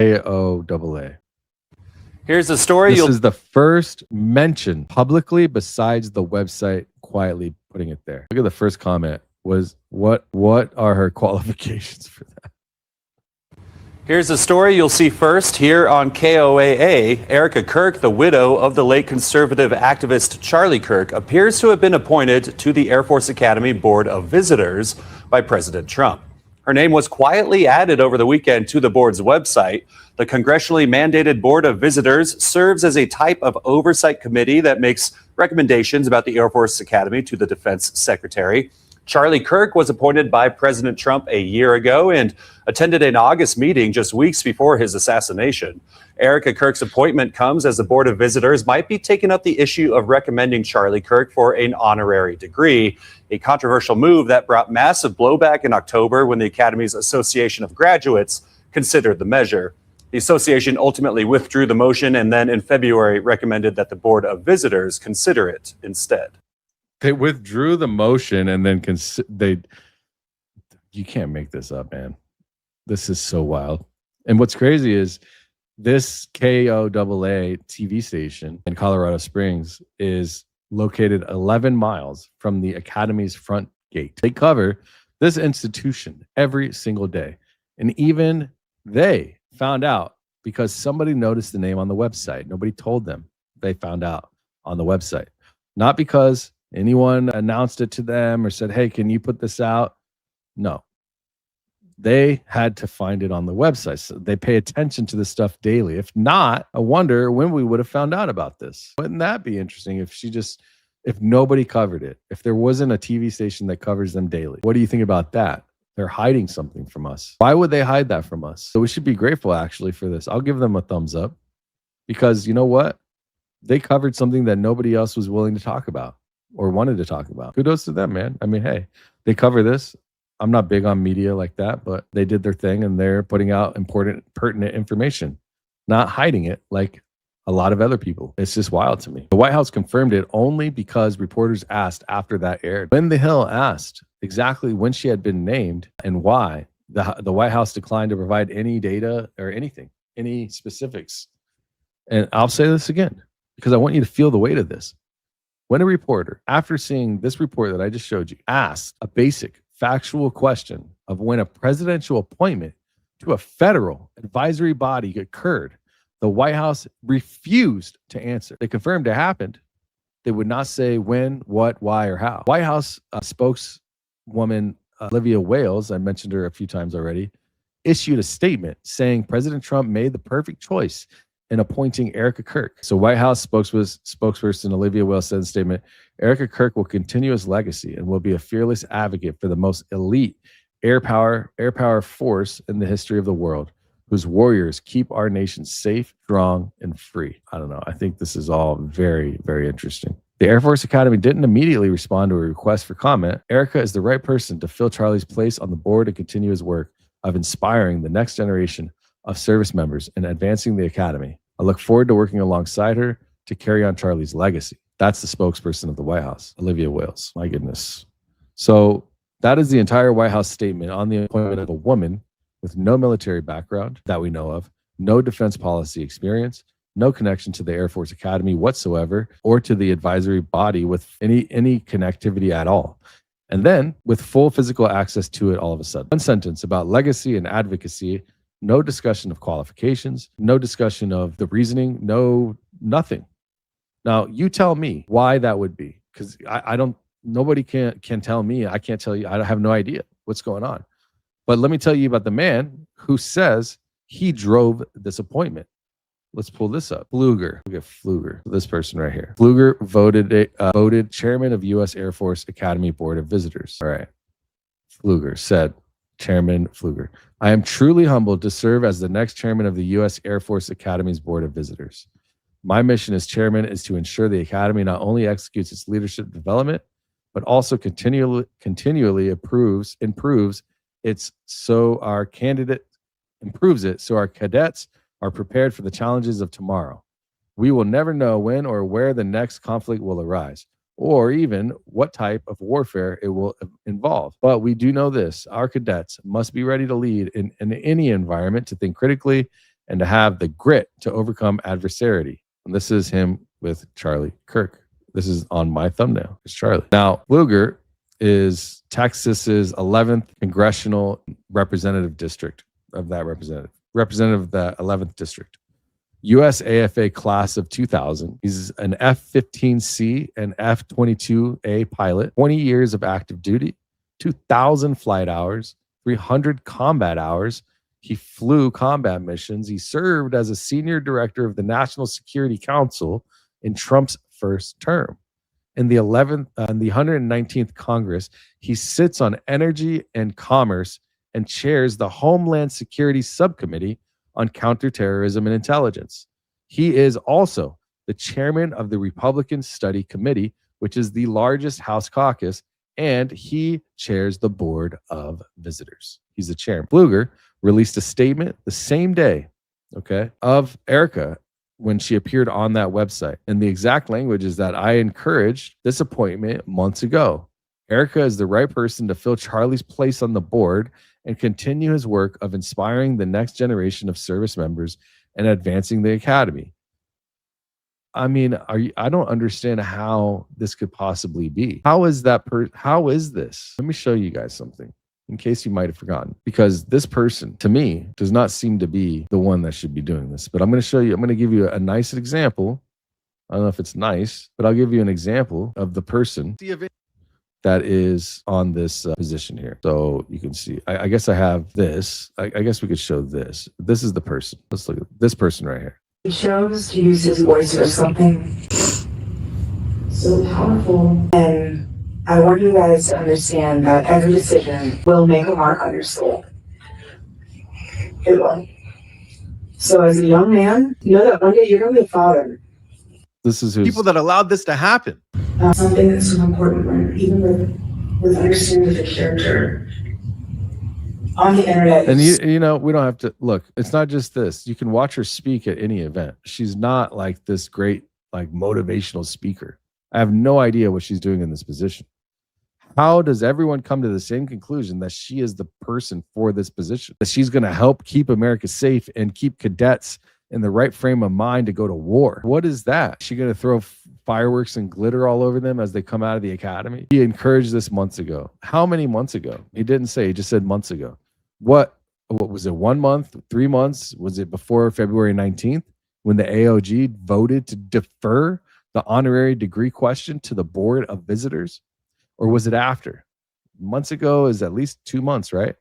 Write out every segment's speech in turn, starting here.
KOAA. Here's the story. This is the first mention publicly besides the website quietly putting it there. Look at the first comment was, what are her qualifications for that? Here's the story you'll see first here on KOAA. Erika Kirk, the widow of the late conservative activist Charlie Kirk, appears to have been appointed to the Air Force Academy Board of Visitors by President Trump. Her name was quietly added over the weekend to the board's website. The congressionally mandated Board of Visitors serves as a type of oversight committee that makes recommendations about the Air Force Academy to the Defense Secretary. Charlie Kirk was appointed by President Trump a year ago and attended an August meeting just weeks before his assassination. Erika Kirk's appointment comes as the Board of Visitors might be taking up the issue of recommending Charlie Kirk for an honorary degree, a controversial move that brought massive blowback in October when the Academy's Association of Graduates considered the measure. The association ultimately withdrew the motion and then in February recommended that the Board of Visitors consider it instead. They withdrew the motion and then you can't make this up, man. This is so wild. And what's crazy is this KOAA TV station in Colorado Springs is located 11 miles from the Academy's front gate. They cover this institution every single day. And even they found out because somebody noticed the name on the website. Nobody told them. They found out on the website. Not because anyone announced it to them or said, hey, can you put this out? No. They had to find it on the website. So they pay attention to this stuff daily. If not, I wonder when we would have found out about this. Wouldn't that be interesting if nobody covered it, if there wasn't a TV station that covers them daily? What do you think about that? They're hiding something from us. Why would they hide that from us? So we should be grateful actually for this. I'll give them a thumbs up because you know what? They covered something that nobody else was willing to talk about or wanted to talk about. Kudos to them, man. I mean, hey, they cover this. I'm not big on media like that, but they did their thing and they're putting out important, pertinent information, not hiding it like a lot of other people. It's just wild to me. The White House confirmed it only because reporters asked after that aired. When the Hill asked exactly when she had been named and why, the White House declined to provide any data or anything, any specifics. And I'll say this again, because I want you to feel the weight of this. When a reporter, after seeing this report that I just showed you, asked a basic factual question of when a presidential appointment to a federal advisory body occurred, the White House refused to answer. They confirmed it happened. They would not say when, what, why, or how. White House spokeswoman Olivia Wales, I mentioned her a few times already, issued a statement saying President Trump made the perfect choice in appointing Erika Kirk. So White House spokesperson Olivia Wales said in a statement, Erika Kirk will continue his legacy and will be a fearless advocate for the most elite air power force in the history of the world, whose warriors keep our nation safe, strong, and free. I don't know. I think this is all very, very interesting. The Air Force Academy didn't immediately respond to a request for comment. Erika is the right person to fill Charlie's place on the board and continue his work of inspiring the next generation of service members and advancing the Academy. I look forward to working alongside her to carry on Charlie's legacy. That's the spokesperson of the White House, Olivia Wales. My goodness. So that is the entire White House statement on the appointment of a woman with no military background that we know of, no defense policy experience, no connection to the Air Force Academy whatsoever, or to the advisory body with any connectivity at all. And then with full physical access to it all of a sudden. One sentence about legacy and advocacy. No discussion of qualifications, no discussion of the reasoning, nothing. Now, you tell me why that would be, because nobody can tell me. I can't tell you. I have no idea what's going on. But let me tell you about the man who says he drove this appointment. Let's pull this up. Pfluger. Look at Pfluger. This person right here. Pfluger voted chairman of U.S. Air Force Academy Board of Visitors. All right. Pfluger said, Chairman Pfluger, I am truly humbled to serve as the next chairman of the U.S. Air Force Academy's Board of Visitors. My mission as chairman is to ensure the Academy not only executes its leadership development, but also continually improves it so our cadets are prepared for the challenges of tomorrow. We will never know when or where the next conflict will arise, or even what type of warfare it will involve. But we do know this, our cadets must be ready to lead in any environment, to think critically and to have the grit to overcome adversity. And this is him with Charlie Kirk. This is on my thumbnail. It's Charlie. Now, Pfluger is Texas's 11th congressional representative district of that representative of the 11th district. USAFA class of 2000. He's an F-15C and F-22A pilot, 20 years of active duty, 2,000 flight hours, 300 combat hours. He flew combat missions. He served as a senior director of the National Security Council in Trump's first term. In the 119th Congress, he sits on Energy and Commerce and chairs the Homeland Security Subcommittee on Counterterrorism and Intelligence. He is also the chairman of the Republican Study Committee, which is the largest House caucus, and he chairs the Board of Visitors. He's the chairman. Pfluger released a statement the same day, of Erika when she appeared on that website. And the exact language is that I encouraged this appointment months ago. Erika is the right person to fill Charlie's place on the board and continue his work of inspiring the next generation of service members and advancing the academy. I mean, I don't understand how this could possibly be. How is this? Let me show you guys something in case you might have forgotten, because this person to me does not seem to be the one that should be doing this. But I'm going to give you a nice example. I don't know if it's nice, but I'll give you an example of the person that is on this position here. So you can see, I guess I have this. I guess we could show this. This is the person. Let's look at this person right here. He chose to use his voice for something so powerful. And I want you guys to understand that every decision will make a mark on your soul. It will. So as a young man, know that one day you're going to be a father. This is people that allowed this to happen. Something that's so important, when, even with understanding the character on the internet. And you know, we don't have to look. It's not just this. You can watch her speak at any event. She's not like this great, like motivational speaker. I have no idea what she's doing in this position. How does everyone come to the same conclusion that she is the person for this position? That she's going to help keep America safe and keep cadets in the right frame of mind to go to war? What is that? Is she going to throw fireworks and glitter all over them as they come out of the academy? He encouraged this months ago. How many months ago? He didn't say. He just said months ago. What was it? 1 month? 3 months? Was it before February 19th when the AOG voted to defer the honorary degree question to the Board of Visitors? Or was it after? Months ago is at least 2 months, right?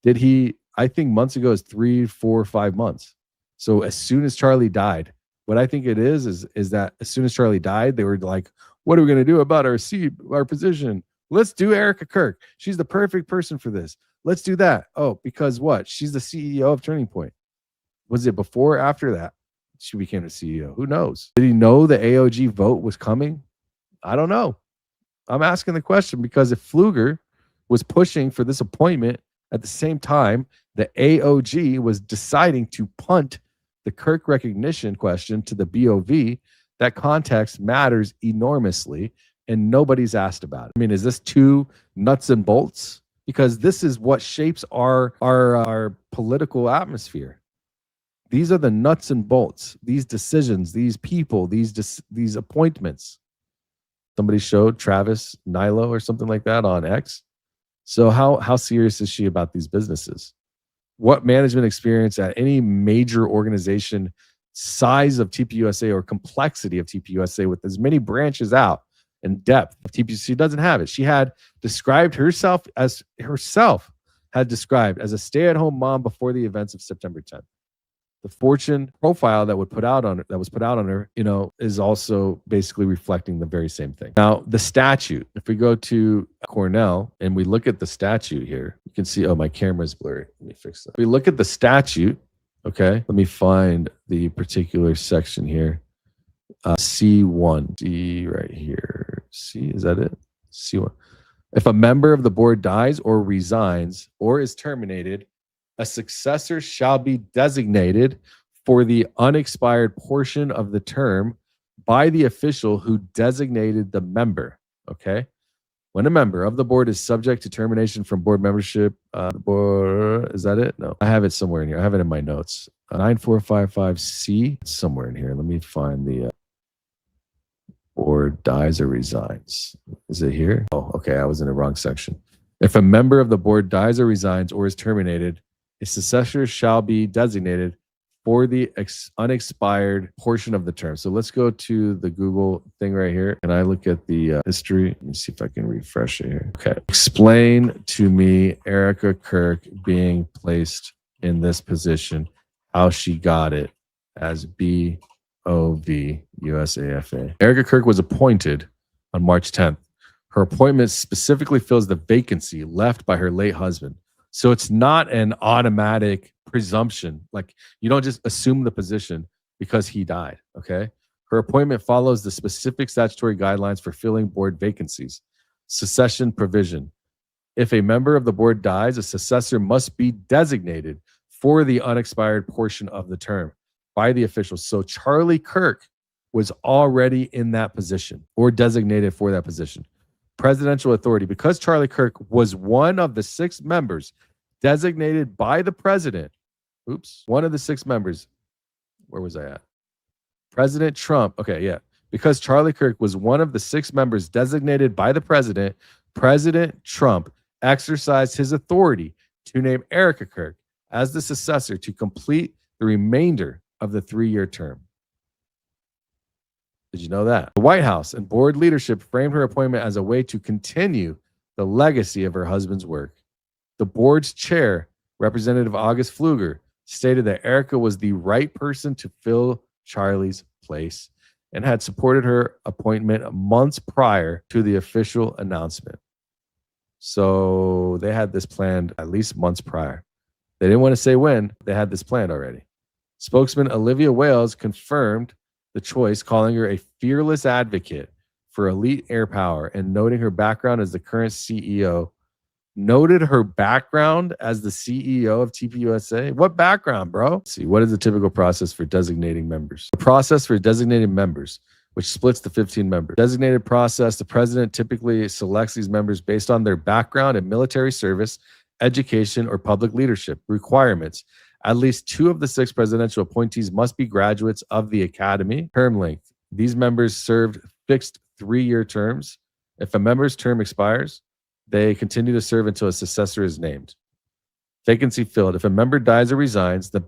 I think months ago is 3, 4, 5 months. So as soon as Charlie died, what I think it is that as soon as Charlie died, they were like, what are we going to do about our position? Let's do Erika Kirk. She's the perfect person for this. Let's do that. Oh, because what? She's the CEO of Turning Point. Was it before or after that she became the CEO? Who knows? Did he know the AOG vote was coming? I don't know. I'm asking the question because if Pfluger was pushing for this appointment at the same time, the AOG was deciding to punt the Kirk recognition question to the BOV, that context matters enormously and nobody's asked about it. I mean, is this too nuts and bolts? Because this is what shapes our political atmosphere. These are the nuts and bolts, these decisions, these people, these appointments. Somebody showed Travis Nilo or something like that on X. So how serious is she about these businesses? What management experience at any major organization size of TPUSA or complexity of TPUSA with as many branches out and depth of TPUSA doesn't have it. She had described herself as a stay-at-home mom before the events of September 10th. The Fortune profile that was put out on her, is also basically reflecting the very same thing. Now, the statute, if we go to Cornell and we look at the statute here, you can see, my camera's blurry. Let me fix that. If we look at the statute, okay, let me find the particular section here. C1, C right here. C, is that it? C1. If a member of the board dies or resigns or is terminated, a successor shall be designated for the unexpired portion of the term by the official who designated the member. Okay. When a member of the board is subject to termination from board membership, is that it? No, I have it somewhere in here. I have it in my notes. 9455C. It's somewhere in here. Let me find the board dies or resigns. Is it here? Oh, okay. I was in the wrong section. If a member of the board dies or resigns or is terminated, a successor shall be designated for the unexpired portion of the term. So let's go to the Google thing right here. And I look at the history. Let me see if I can refresh it here. Okay. Explain to me Erika Kirk being placed in this position, how she got it as BOV USAFA. Erika Kirk was appointed on March 10th. Her appointment specifically fills the vacancy left by her late husband. So it's not an automatic presumption. Like, you don't just assume the position because he died, okay? Her appointment follows the specific statutory guidelines for filling board vacancies. Succession provision. If a member of the board dies, a successor must be designated for the unexpired portion of the term by the officials. So Charlie Kirk was already in that position or designated for that position. Presidential authority. Because Charlie Kirk was one of the 6 members designated by the president. Oops. One of the 6 members. Where was I at? President Trump. Okay, yeah. Because Charlie Kirk was one of the 6 members designated by the president, President Trump exercised his authority to name Erika Kirk as the successor to complete the remainder of the 3-year term. Did you know that? The White House and board leadership framed her appointment as a way to continue the legacy of her husband's work. The board's chair, Representative August Pfluger, stated that Erika was the right person to fill Charlie's place and had supported her appointment months prior to the official announcement. So they had this planned at least months prior. They didn't want to say when. They had this planned already. Spokesman Olivia Wales confirmed the choice, calling her a fearless advocate for elite air power and noting her background as the current CEO. Noted her background as the CEO of TPUSA? What background, bro? Let's see, what is the typical process for designating members? The process for designating members, which splits the 15 members. Designated process, the president typically selects these members based on their background in military service, education, or public leadership. Requirements. At least 2 of the 6 presidential appointees must be graduates of the academy. Term length. These members served fixed 3-year terms. If a member's term expires, they continue to serve until a successor is named. Vacancy filled. If a member dies or resigns, the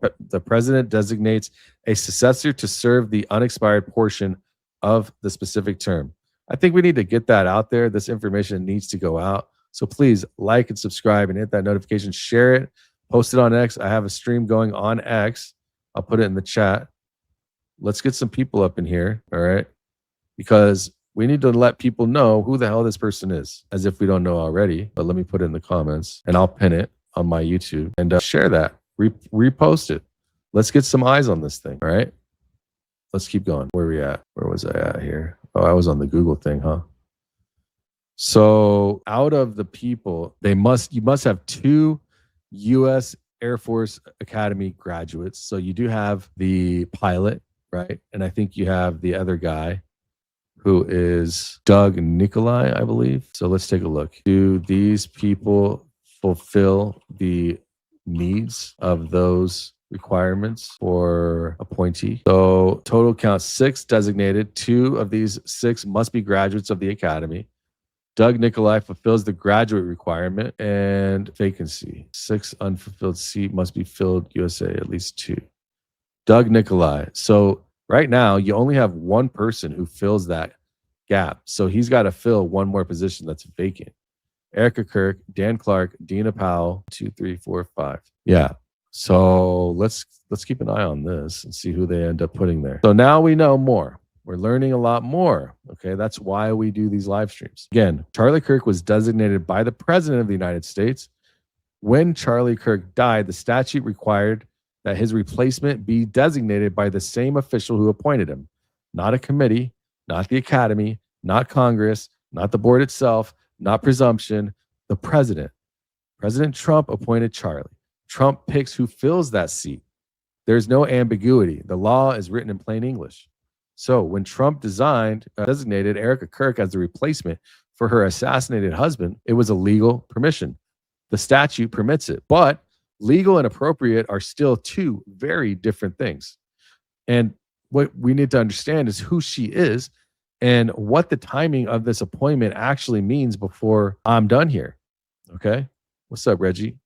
president designates a successor to serve the unexpired portion of the specific term. I think we need to get that out there. This information needs to go out. So please like and subscribe and hit that notification. Share it. Post it on X. I have a stream going on X. I'll put it in the chat. Let's get some people up in here, all right? Because we need to let people know who the hell this person is, as if we don't know already. But let me put it in the comments, and I'll pin it on my YouTube. And share that. Repost it. Let's get some eyes on this thing, all right? Let's keep going. Where are we at? Where was I at here? Oh, I was on the Google thing, huh? So out of the people, you must have 2 U.S. Air Force Academy graduates. So you do have the pilot, right? And I think you have the other guy who is Doug Nicolai, I believe. So let's take a look. Do these people fulfill the needs of those requirements for appointee? So total count 6 designated. 2 of these 6 must be graduates of the academy. Doug Nicolai fulfills the graduate requirement. And vacancy. 6 unfulfilled seat must be filled USA, at least 2. Doug Nicolai. So right now, you only have 1 person who fills that gap. So he's got to fill 1 more position that's vacant. Erika Kirk, Dan Clark, Dina Powell, 2, 3, 4, 5. Yeah. So let's keep an eye on this and see who they end up putting there. So now we know more. We're learning a lot more. Okay, that's why we do these live streams. Again, Charlie Kirk was designated by the President of the United States. When Charlie Kirk died, the statute required that his replacement be designated by the same official who appointed him. Not a committee, not the academy, not Congress, not the board itself, not presumption, the president. President Trump appointed Charlie. Trump picks who fills that seat. There's no ambiguity. The law is written in plain English. So when Trump designated Erika Kirk as the replacement for her assassinated husband, it was a legal permission. The statute permits it. But Legal and appropriate are still two very different things. And what we need to understand is who she is and what the timing of this appointment actually means before I'm done here. Okay. What's up, Reggie?